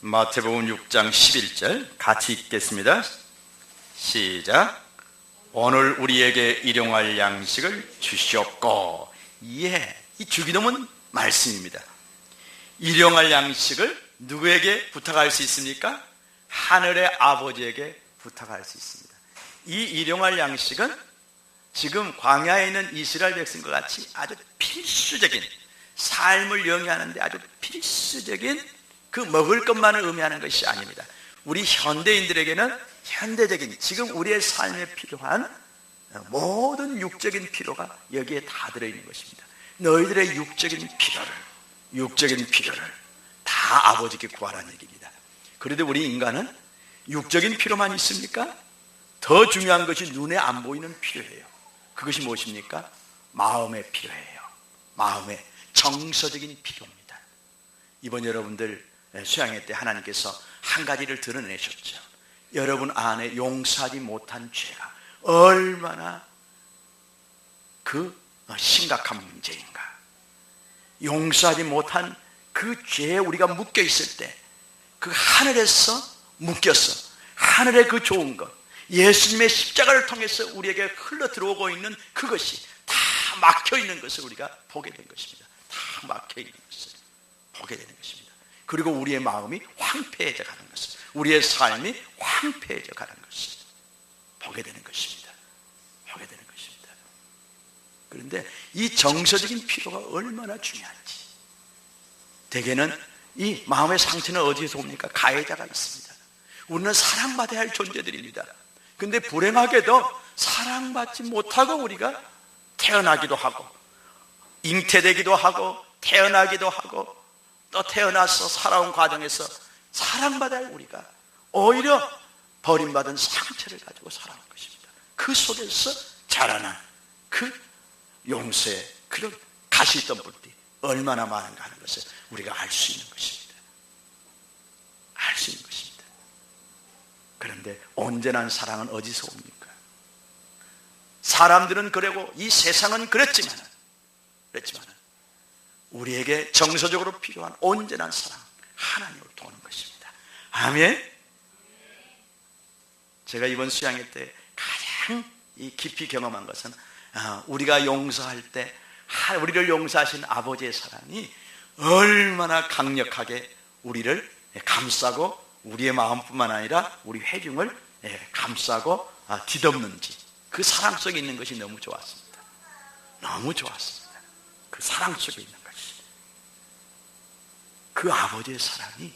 마태복음 6장 11절 같이 읽겠습니다. 시작. 오늘 우리에게 일용할 양식을 주시옵고. 이 주기도문 말씀입니다. 일용할 양식을 누구에게 부탁할 수 있습니까? 하늘의 아버지에게 부탁할 수 있습니다. 이 일용할 양식은 지금 광야에 있는 이스라엘 백성과 같이 아주 필수적인 삶을 영위하는데 아주 필수적인 그 먹을 것만을 의미하는 것이 아닙니다. 우리 현대인들에게는 현대적인 지금 우리의 삶에 필요한 모든 육적인 필요가 여기에 다 들어있는 것입니다. 너희들의 육적인 필요를 다 아버지께 구하라는 얘기입니다. 그런데 우리 인간은 육적인 필요만 있습니까? 더 중요한 것이 눈에 안 보이는 필요예요. 그것이 무엇입니까? 마음의 필요예요. 마음의 정서적인 필요입니다. 이번 여러분들 수양회 때 하나님께서 한 가지를 드러내셨죠. 여러분 안에 용서하지 못한 죄가 얼마나 그 심각한 문제인가. 용서하지 못한 그 죄에 우리가 묶여 있을 때 그 하늘에서 묶여서 하늘의 그 좋은 것, 예수님의 십자가를 통해서 우리에게 흘러 들어오고 있는 그것이 다 막혀 있는 것을 우리가 보게 된 것입니다. 다 막혀 있는 것을 보게 되는 것입니다. 그리고 우리의 마음이 황폐해져 가는 것을, 우리의 삶이 황폐해져 가는 것을 보게 되는 것입니다. 보게 되는 것입니다. 그런데 이 정서적인 필요가 얼마나 중요한지, 대개는 이 마음의 상처는 어디에서 옵니까? 가해자가 있습니다. 우리는 사랑받아야 할 존재들입니다. 그런데 불행하게도 사랑받지 못하고 우리가 태어나기도 하고 잉태되기도 하고 태어나기도 하고 또 태어나서 살아온 과정에서 사랑받아야 할 우리가 오히려 버림받은 상처를 가지고 살아온 것입니다. 그 속에서 자라난 그 용서의 그런 가시덤불이 얼마나 많은가 하는 것을 우리가 알 수 있는 것입니다. 알 수 있는 것입니다. 그런데 온전한 사랑은 어디서 옵니까? 사람들은 그러고 이 세상은 그랬지만 우리에게 정서적으로 필요한 온전한 사랑, 하나님으로부터 오는 것입니다. 아멘. 제가 이번 수양회 때 가장 깊이 경험한 것은 우리가 용서할 때 우리를 용서하신 아버지의 사랑이 얼마나 강력하게 우리를 감싸고 우리의 마음뿐만 아니라 우리 회중을 감싸고 뒤덮는지, 그 사랑 속에 있는 것이 너무 좋았습니다. 너무 좋았습니다. 그 사랑 속에 있는 것이, 그 아버지의 사랑이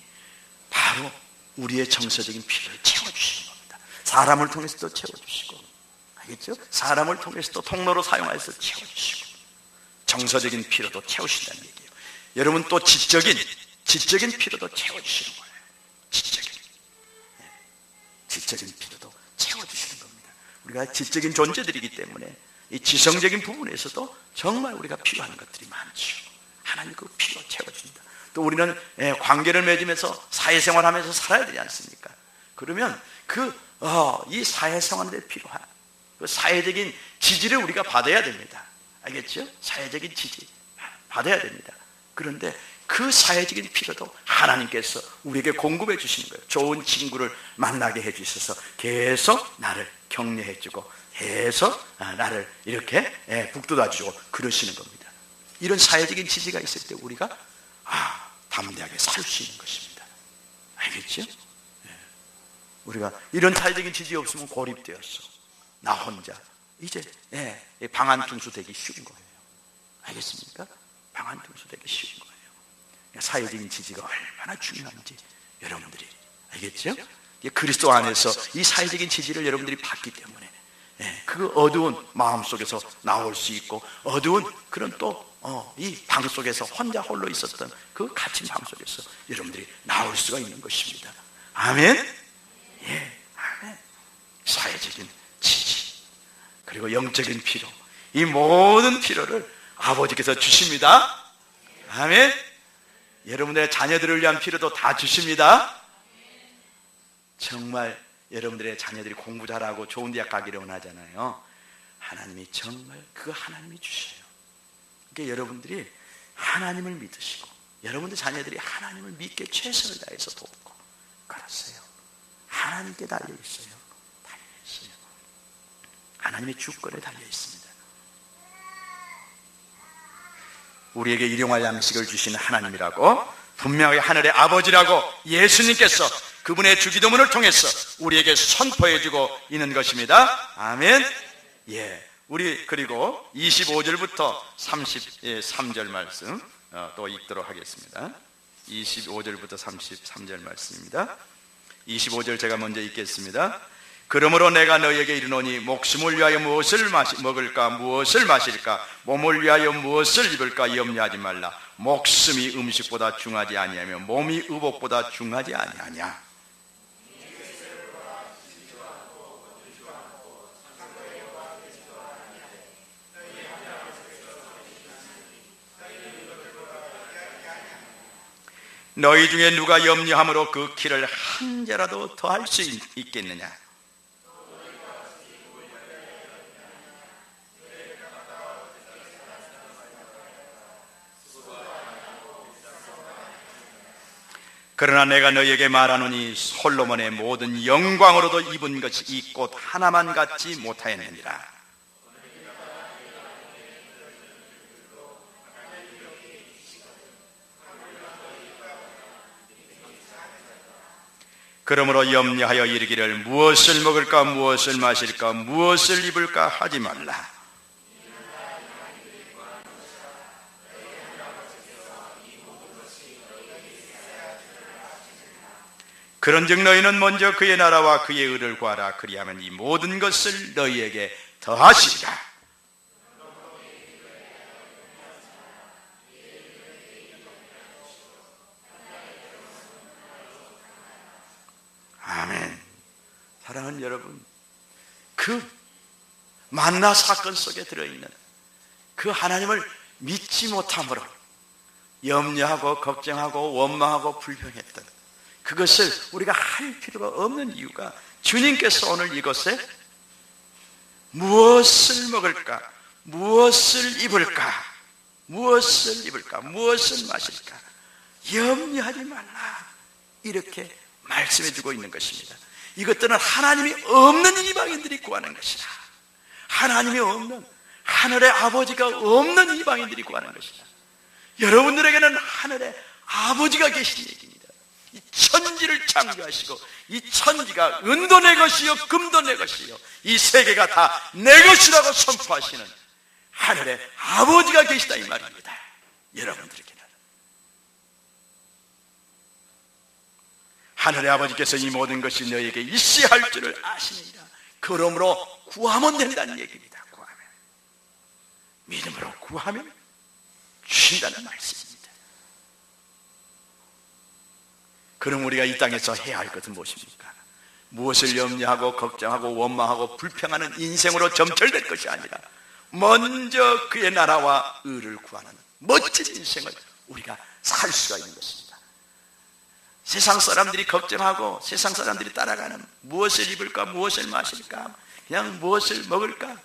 바로 우리의 정서적인 필요를 채워주시는 겁니다. 사람을 통해서도 채워주시고, 알겠죠? 사람을 통해서도 통로로 사용해서 채워주시고, 정서적인 필요도 채우신다는 얘기예요. 여러분, 또 지적인 필요도 채워주시는 거예요. 지적인 필요도 채워주시는 겁니다. 우리가 지적인 존재들이기 때문에 이 지성적인 부분에서도 정말 우리가 필요한 것들이 많죠. 하나님 그 필요 채워준다. 또 우리는 관계를 맺으면서 사회생활하면서 살아야 되지 않습니까? 그러면 이 사회생활에 필요한 그 사회적인 지지를 우리가 받아야 됩니다. 알겠죠? 사회적인 지지 받아야 됩니다. 그런데 그 사회적인 필요도 하나님께서 우리에게 공급해 주시는 거예요. 좋은 친구를 만나게 해 주셔서 계속 나를 격려해 주고, 계속 나를 이렇게 북돋아 주고 그러시는 겁니다. 이런 사회적인 지지가 있을 때 우리가 담대하게 살 수 있는 것입니다. 알겠죠? 우리가 이런 사회적인 지지 없으면 고립되었어. 나 혼자 이제 방한둥수 되기 쉬운 거예요. 알겠습니까? 방한둥수 되기 쉬운 거예요. 사회적인 지지가 얼마나 중요한지 여러분들이 알겠죠? 그리스도 안에서 이 사회적인 지지를 여러분들이 받기 때문에 그 어두운 마음속에서 나올 수 있고, 어두운 그런 또 이 방 속에서 혼자 홀로 있었던 그 갇힌 방 속에서 여러분들이 나올 수가 있는 것입니다. 아멘? 아멘. 사회적인 지지, 그리고 영적인 필요, 이 모든 필요를 아버지께서 주십니다. 아멘. 여러분들의 자녀들을 위한 필요도 다 주십니다. 정말 여러분들의 자녀들이 공부 잘하고 좋은 대학 가기를 원하잖아요. 하나님이 정말 그 하나님이 주셔요. 그러니까 여러분들이 하나님을 믿으시고, 여러분들 자녀들이 하나님을 믿게 최선을 다해서 돕고 그러세요. 하나님께 달려있어요. 달려있어요. 하나님의 주권에 달려있습니다. 우리에게 일용할 양식을 주시는 하나님이라고, 분명히 하늘의 아버지라고 예수님께서 그분의 주기도문을 통해서 우리에게 선포해주고 있는 것입니다. 아멘. 우리 그리고 25절부터 33절 말씀 또 읽도록 하겠습니다. 25절부터 33절 말씀입니다. 25절 제가 먼저 읽겠습니다. 그러므로 내가 너희에게 이르노니 목숨을 위하여 무엇을 먹을까 무엇을 마실까 몸을 위하여 무엇을 입을까 염려하지 말라. 목숨이 음식보다 중하지 아니하며 몸이 의복보다 중하지 아니하냐. 너희 중에 누가 염려함으로 그 키를 한 자라도 더할 수 있겠느냐. 그러나 내가 너희에게 말하노니 솔로몬의 모든 영광으로도 입은 것이 이 꽃 하나만 갖지 못하였느니라. 그러므로 염려하여 이르기를 무엇을 먹을까 무엇을 마실까 무엇을 입을까 하지 말라. 그런즉 너희는 먼저 그의 나라와 그의 의를 구하라. 그리하면 이 모든 것을 너희에게 더하시리라. 아멘. 사랑하는 여러분, 그 만나 사건 속에 들어있는 그 하나님을 믿지 못함으로 염려하고 걱정하고 원망하고 불평했던 그것을 우리가 할 필요가 없는 이유가, 주님께서 오늘 이것에 무엇을 먹을까 무엇을 입을까 무엇을 마실까 염려하지 말라, 이렇게 말씀해주고 있는 것입니다. 이것들은 하나님이 없는 이방인들이 구하는 것이다. 하나님이 없는, 하늘의 아버지가 없는 이방인들이 구하는 것이다. 여러분들에게는 하늘의 아버지가 계신 얘기입니다. 이 천지를 창조하시고 이 천지가 은도 내 것이요 금도 내 것이요 이 세계가 다 내 것이라고 선포하시는 하늘의 아버지가 계시다 이 말입니다. 여러분들에게는 하늘의 아버지께서 이 모든 것이 너에게 있어야 할 줄을 아시느니라. 그러므로 구하면 된다는 얘기입니다. 구하면, 믿음으로 구하면 주신다는 말씀입니다. 그럼 우리가 이 땅에서 해야 할 것은 무엇입니까? 무엇을 염려하고 걱정하고 원망하고 불평하는 인생으로 점철될 것이 아니라 먼저 그의 나라와 의를 구하는 멋진 인생을 우리가 살 수가 있는 것입니다. 세상 사람들이 걱정하고 세상 사람들이 따라가는 무엇을 입을까, 무엇을 마실까, 그냥 무엇을 먹을까,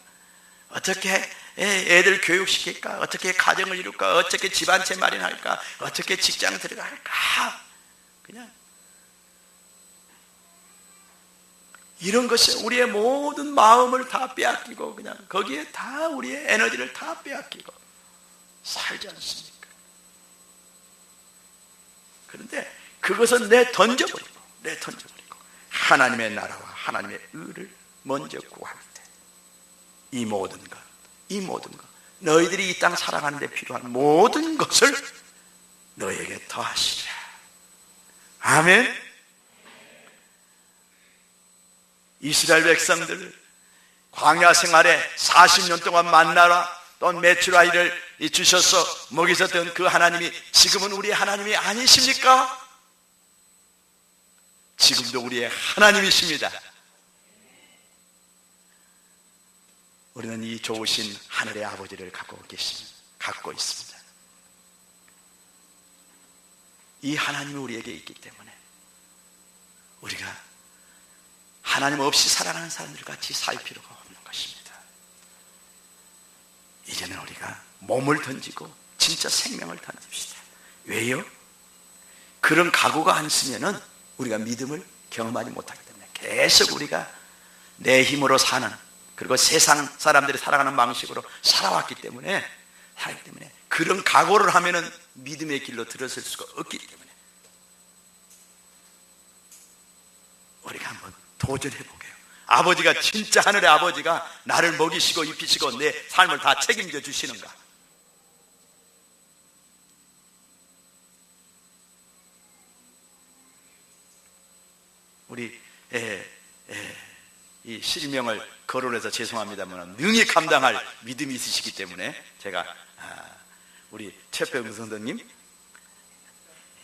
어떻게 애들 교육시킬까, 어떻게 가정을 이룰까, 어떻게 집 한 채 마련할까, 어떻게 직장 들어갈까, 그냥 이런 것에 우리의 모든 마음을 다 빼앗기고 그냥 거기에 다 우리의 에너지를 다 빼앗기고 살지 않습니까? 그런데 그것은 내던져버리고 하나님의 나라와 하나님의 의를 먼저 구할 때 이 모든 것 너희들이 이 땅 살아가는 데 필요한 모든 것을 너희에게 더하시리라. 아멘. 이스라엘 백성들 광야 생활에 40년 동안 만나라 또 메추라이를 주셔서 먹이셨던 그 하나님이 지금은 우리의 하나님이 아니십니까? 지금도 우리의 하나님이십니다. 우리는 이 좋으신 하늘의 아버지를 갖고 있습니다. 이 하나님이 우리에게 있기 때문에 우리가 하나님 없이 살아가는 사람들 같이 살 필요가 없는 것입니다. 이제는 우리가 몸을 던지고 진짜 생명을 던집시다. 왜요? 그런 각오가 안 쓰면은 우리가 믿음을 경험하지 못하기 때문에 계속 우리가 내 힘으로 사는, 그리고 세상 사람들이 살아가는 방식으로 살아왔기 때문에 그런 각오를 하면은 믿음의 길로 들어설 수가 없기 때문에 우리가 한번 도전해보게요. 아버지가 진짜 하늘의 아버지가 나를 먹이시고 입히시고 내 삶을 다 책임져 주시는가? 우리 이 실명을 거론해서 죄송합니다만 능히 감당할 믿음이 있으시기 때문에 제가 우리 최평 성도님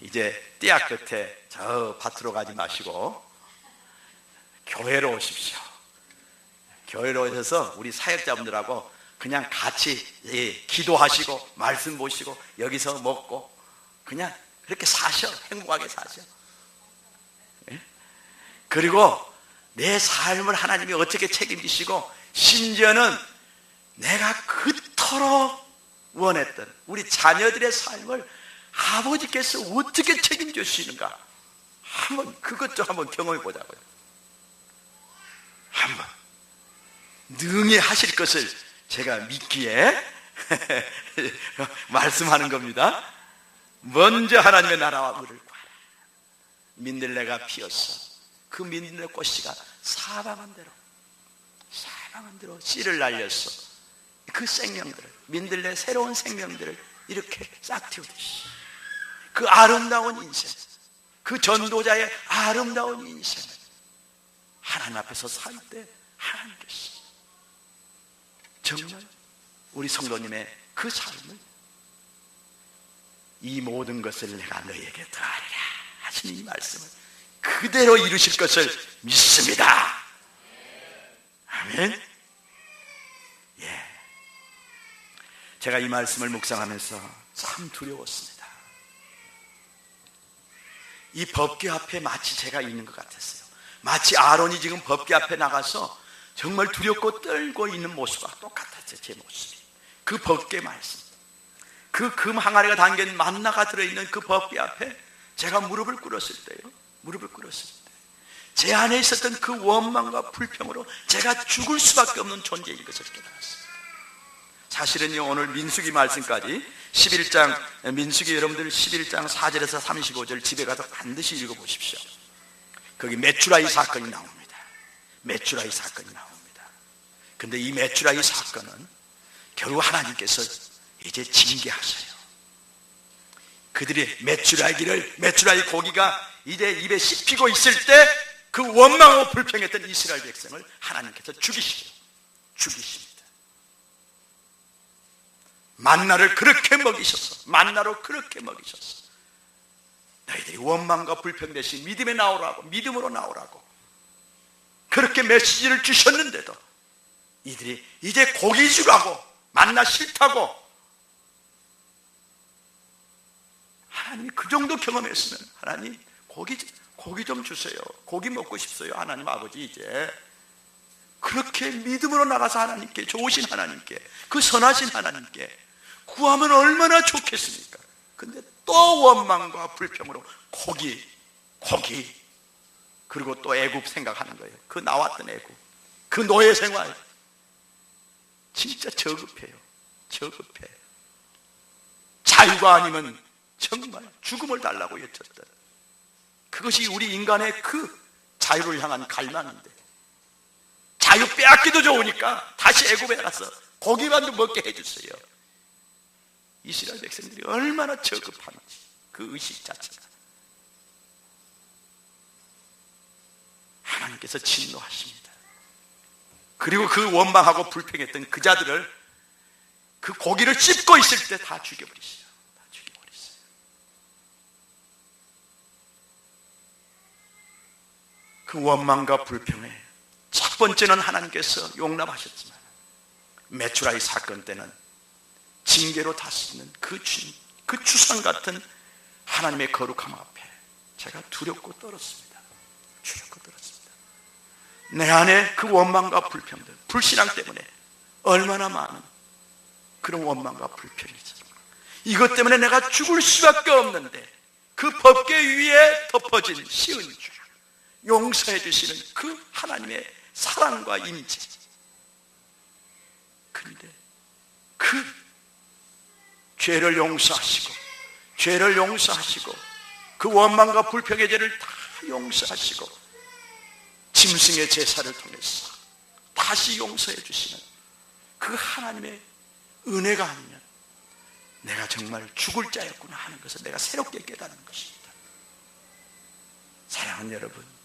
이제 띠약 끝에 저 밭으로 가지 마시고 교회로 오십시오. 교회로 오셔서 우리 사역자분들하고 그냥 같이 기도하시고 말씀 보시고 여기서 먹고 그냥 그렇게 사셔. 행복하게 사셔. 그리고 내 삶을 하나님이 어떻게 책임지시고 심지어는 내가 그토록 원했던 우리 자녀들의 삶을 아버지께서 어떻게 책임져 주시는가 한번 그것 좀 한번 경험해 보자고요. 한번 능히 하실 것을 제가 믿기에 말씀하는 겁니다. 먼저 하나님의 나라와 의를 구하라. 민들레가 피었어. 그 민들레 꽃씨가 사방한 대로 씨를 날렸어. 그 생명들을, 민들레 새로운 생명들을 이렇게 싹 틔우듯이 그 아름다운 인생, 그 전도자의 아름다운 인생을 하나님 앞에서 살 때 하나님께서 정말 우리 성도님의 그 삶을 이 모든 것을 내가 너희에게 더하리라 하신 이 말씀을 그대로 이루실 것을 믿습니다. 아멘. 예. 제가 이 말씀을 묵상하면서 참 두려웠습니다. 이 법궤 앞에 마치 제가 있는 것 같았어요. 마치 아론이 지금 법궤 앞에 나가서 정말 두렵고 떨고 있는 모습과 똑같았어요. 제 모습이. 그 법궤 말씀, 그 금 항아리가 담긴 만나가 들어있는 그 법궤 앞에 제가 무릎을 꿇었을 때요, 제 안에 있었던 그 원망과 불평으로 제가 죽을 수밖에 없는 존재인 것을 깨달았습니다. 사실은요, 오늘 민수기 말씀까지 11장 민수기 여러분들 11장 4절에서 35절 집에 가서 반드시 읽어보십시오. 거기 메추라이 사건이 나옵니다. 메추라이 사건이 나옵니다. 근데 이 메추라이 사건은 결국 하나님께서 이제 징계하셔요. 그들이 메추라이 고기가 이제 입에 씹히고 있을 때 그 원망하고 불평했던 이스라엘 백성을 하나님께서 죽이십니다. 만나를 그렇게 먹이셔서, 만나로 그렇게 먹이셔서 너희들이 원망과 불평 대신 믿음에 나오라고, 믿음으로 나오라고 그렇게 메시지를 주셨는데도 이들이 이제 고기 주라고, 만나 싫다고. 하나님이 그 정도 경험했으면 하나님 고기 좀 주세요. 고기 먹고 싶어요. 하나님 아버지 이제 그렇게 믿음으로 나가서 하나님께, 좋으신 하나님께, 그 선하신 하나님께 구하면 얼마나 좋겠습니까? 근데 또 원망과 불평으로 고기 그리고 또 애굽 생각하는 거예요. 그 나왔던 애굽, 그 노예 생활 진짜 저급해. 자유가 아니면 정말 죽음을 달라고 외쳤다. 그것이 우리 인간의 그 자유를 향한 갈망인데, 자유 빼앗기도 좋으니까 다시 애굽에 가서 고기만 좀 먹게 해주세요. 이스라엘 백성들이 얼마나 저급한지, 그 의식 자체가. 하나님께서 진노하십니다. 그리고 그 원망하고 불평했던 그 자들을, 그 고기를 씹고 있을 때 다 죽여버리세요. 그 원망과 불평에 첫 번째는 하나님께서 용납하셨지만, 메추라이 사건 때는 징계로 다스리는 그 주님, 그 주상 같은 하나님의 거룩함 앞에 제가 두렵고 떨었습니다. 내 안에 그 원망과 불평들, 불신앙 때문에 얼마나 많은 그런 원망과 불평이 있습니까? 이것 때문에 내가 죽을 수밖에 없는데 그 법궤 위에 덮어진 시은 주, 용서해 주시는 그 하나님의 사랑과 임재. 그런데 그 죄를 용서하시고 그 원망과 불평의 죄를 다 용서하시고 짐승의 제사를 통해서 다시 용서해 주시는 그 하나님의 은혜가 아니면 내가 정말 죽을 자였구나 하는 것을 내가 새롭게 깨닫는 것입니다. 사랑하는 여러분,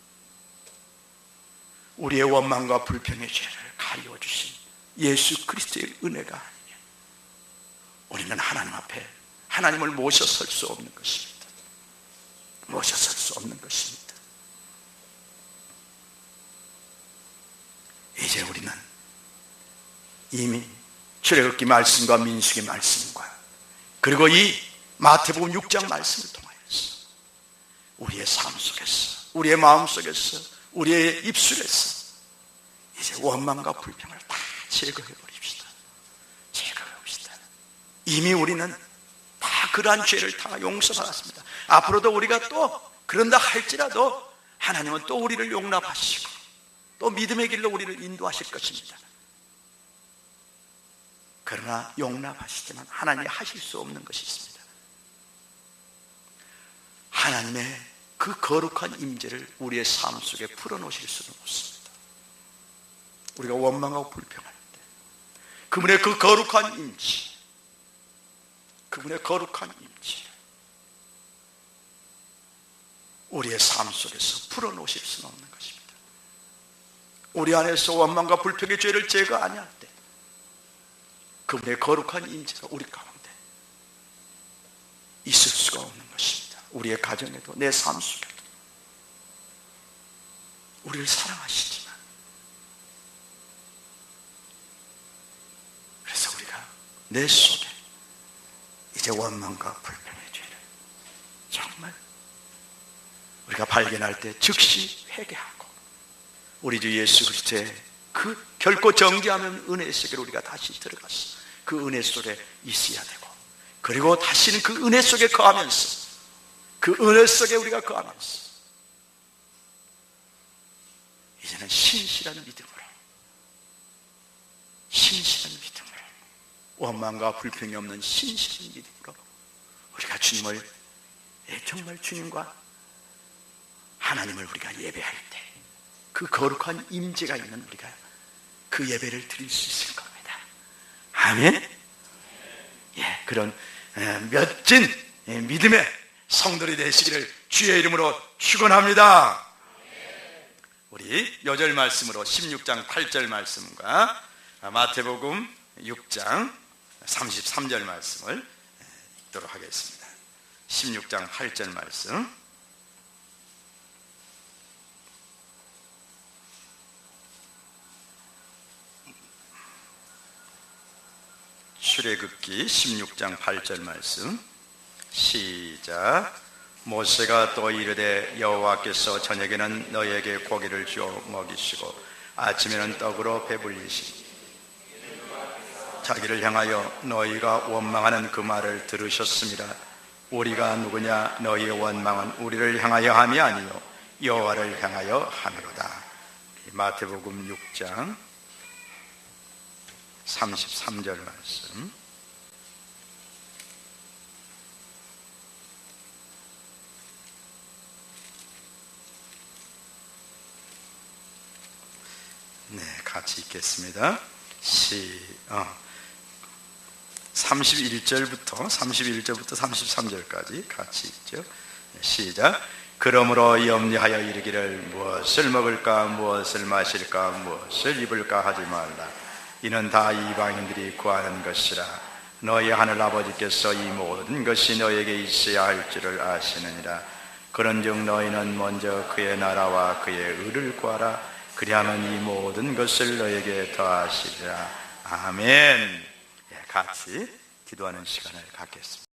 우리의 원망과 불평의 죄를 가리워주신 예수 그리스도의 은혜가 아니면 우리는 하나님 앞에 하나님을 모셔설 수 없는 것입니다. 모셔설 수 없는 것입니다. 이제 우리는 이미 출애굽기 말씀과 민수기 말씀과 그리고 이 마태복음 6장 말씀을 통하여서 우리의 삶 속에서, 우리의 마음 속에서, 우리의 입술에서 이제 원망과 불평을 다 제거해 버립시다. 이미 우리는 다 그러한 죄를 다 용서받았습니다. 앞으로도 우리가 또 그런다 할지라도 하나님은 또 우리를 용납하시고 또 믿음의 길로 우리를 인도하실 것입니다. 그러나 용납하시지만 하나님이 하실 수 없는 것이 있습니다. 하나님의 그 거룩한 임재를 우리의 삶 속에 풀어놓으실 수는 없습니다. 우리가 원망하고 불평할 때 그분의 그 거룩한 임재, 그분의 거룩한 임재 우리의 삶 속에서 풀어놓으실 수는 없는 것입니다. 우리 안에서 원망과 불평의 죄를 제거 아니할 때 그분의 거룩한 임재가 우리 가운데 있을 수가 없는 것입니다. 우리의 가정에도, 내 삶 속에도. 우리를 사랑하시지만, 그래서 우리가 내 속에 이제 원망과 불평의 죄를 정말 우리가 발견할 때 즉시 회개하고 우리 주 예수 그리스도의 그 결코 정죄하면 은혜 속에 우리가 다시 들어가서 그 은혜 속에 있어야 되고, 그리고 다시는 그 은혜 속에 거하면서, 그 은혜 속에 우리가 거하면서 이제는 신실한 믿음으로 원망과 불평이 없는 신실한 믿음으로 우리가 주님을, 정말 주님과 하나님을 우리가 예배할 때 그 거룩한 임재가 있는 우리가 그 예배를 드릴 수 있을 겁니다. 아멘. 그런 멋진 믿음의 성도들이 되시기를 주의 이름으로 축원합니다. 우리 요절 말씀으로 16장 8절 말씀과 마태복음 6장 33절 말씀을 읽도록 하겠습니다. 16장 8절 말씀. 출애굽기 16장 8절 말씀 시작. 모세가 또 이르되 여호와께서 저녁에는 너희에게 고기를 주어 먹이시고 아침에는 떡으로 배불리시니 자기를 향하여 너희가 원망하는 그 말을 들으셨습니다. 우리가 누구냐? 너희의 원망은 우리를 향하여 함이 아니요 여호와를 향하여 함이로다. 마태복음 6장 33절 말씀. 같이 읽겠습니다. 31절부터 33절까지 같이 읽죠. 시작. 그러므로 염려하여 이르기를 무엇을 먹을까 무엇을 마실까 무엇을 입을까 하지 말라. 이는 다 이방인들이 구하는 것이라. 너희 하늘 아버지께서 이 모든 것이 너에게 있어야 할 줄을 아시느니라. 그런즉 너희는 먼저 그의 나라와 그의 의를 구하라. 그리하면 이 모든 것을 너에게 더하시리라. 아멘. 같이 기도하는 시간을 갖겠습니다.